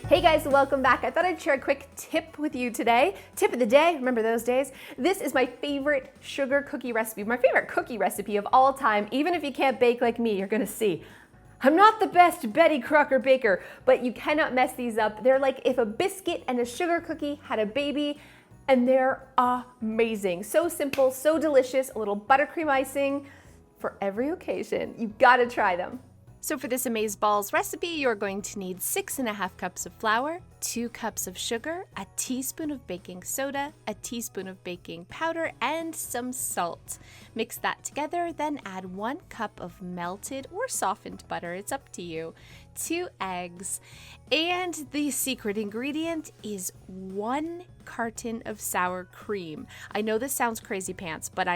Hey guys, welcome back. I thought I'd share a quick tip with you today. Tip of the day, remember those days? This is my favorite sugar cookie recipe, my favorite cookie recipe of all time. Even if you can't bake like me, you're gonna see. I'm not the best Betty Crocker baker, but you cannot mess these up. They're like if a biscuit and a sugar cookie had a baby, and they're amazing. So simple, so delicious, a little buttercream icing for every occasion. You gotta try them. So for this AMAZEBALLS recipe, you're going to need 6.5 cups of flour, 2 cups of sugar, a teaspoon of baking soda, a teaspoon of baking powder, and some salt. Mix that together, then add 1 cup of melted or softened butter, it's up to you, 2 eggs, and the secret ingredient is 1 carton of sour cream. I know this sounds crazy pants, but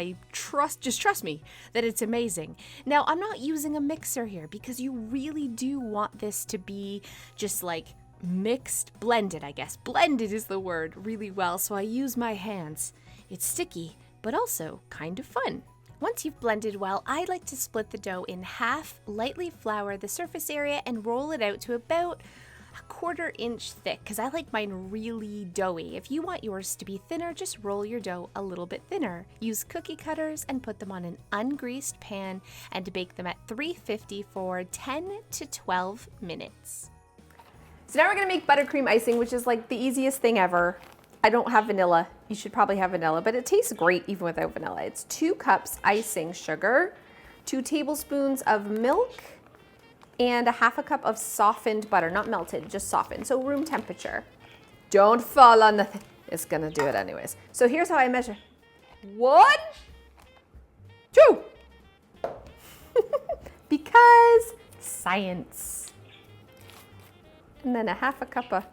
just trust me that it's amazing. Now, I'm not using a mixer here because you really do want this to be just like blended, I guess. Blended is the word, really well, so I use my hands. It's sticky, but also kind of fun. Once you've blended well, I like to split the dough in half, lightly flour the surface area, and roll it out to about a 1/4 inch thick, because I like mine really doughy. If you want yours to be thinner, just roll your dough a little bit thinner. Use cookie cutters and put them on an ungreased pan and bake them at 350 for 10 to 12 minutes. So now we're gonna make buttercream icing, which is like the easiest thing ever. I don't have vanilla. You should probably have vanilla, but it tastes great even without vanilla. It's 2 cups icing sugar, 2 tablespoons of milk, and a 1/2 cup of softened butter, not melted, just softened, so room temperature. Don't fall on the it's gonna do it anyways. So here's how I measure. 1, 2. Because science. And then a 1/2 cup of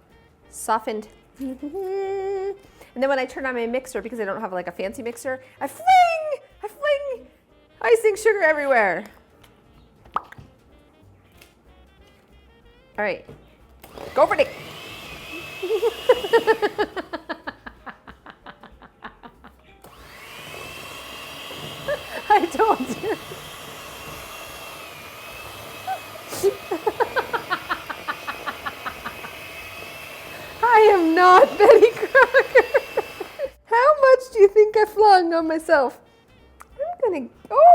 softened. And then when I turn on my mixer, because I don't have like a fancy mixer, I fling icing sugar everywhere. All right, go for it. I told you. I am not Betty Crocker. How much do you think I flung on myself? I'm gonna,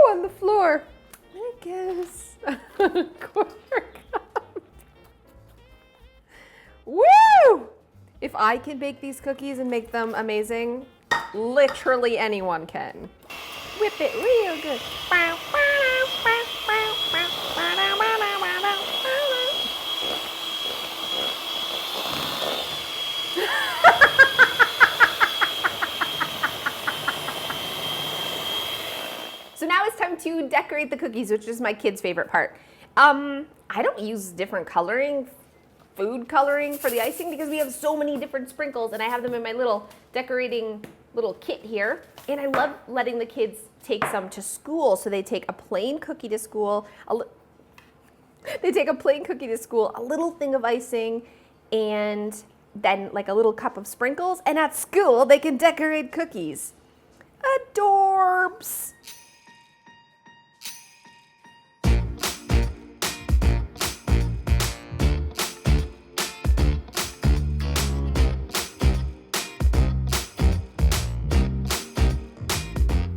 on the floor. I guess a 1/4 cup. Woo! If I can bake these cookies and make them amazing, literally anyone can. Whip it real good. So now it's time to decorate the cookies, which is my kids' favorite part. I don't use different food coloring for the icing because we have so many different sprinkles, and I have them in my little decorating little kit here. And I love letting the kids take some to school. So they take a plain cookie to school, a little thing of icing, and then like a little cup of sprinkles. And at school, they can decorate cookies. Adorbs.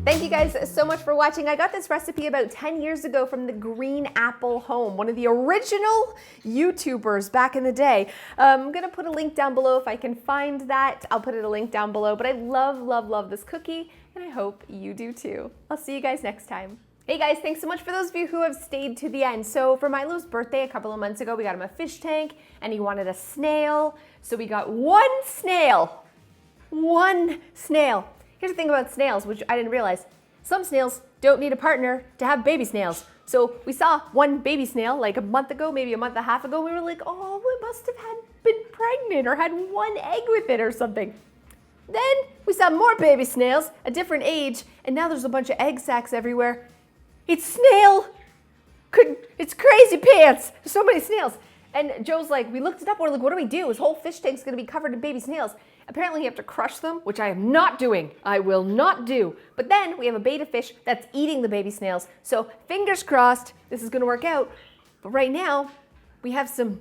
Thank you guys so much for watching. I got this recipe about 10 years ago from the Green Apple Home, one of the original YouTubers back in the day. I'm gonna put a link down below if I can find that. I'll put a link down below, but I love this cookie, and I hope you do too. I'll see you guys next time. Hey guys, thanks so much for those of you who have stayed to the end. So for Milo's birthday a couple of months ago, we got him a fish tank, and he wanted a snail. So we got 1 snail. 1 snail. Here's the thing about snails, which I didn't realize. Some snails don't need a partner to have baby snails. So we saw 1 baby snail like a month ago, maybe a month and a half ago. We were like, oh, we must have been pregnant or had 1 egg with it or something. Then we saw more baby snails, a different age, and now there's a bunch of egg sacs everywhere. It's crazy pants. There's so many snails. And Joe's like, we looked it up. We're like, what do we do? His whole fish tank's gonna be covered in baby snails. Apparently you have to crush them, which I am not doing. I will not do. But then we have a betta fish that's eating the baby snails. So fingers crossed, this is gonna work out. But right now, we have some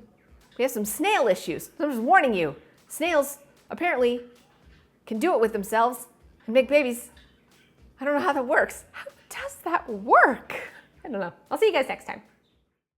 We have some snail issues. I'm just warning you. Snails apparently can do it with themselves and make babies. I don't know how that works. How does that work? I don't know. I'll see you guys next time.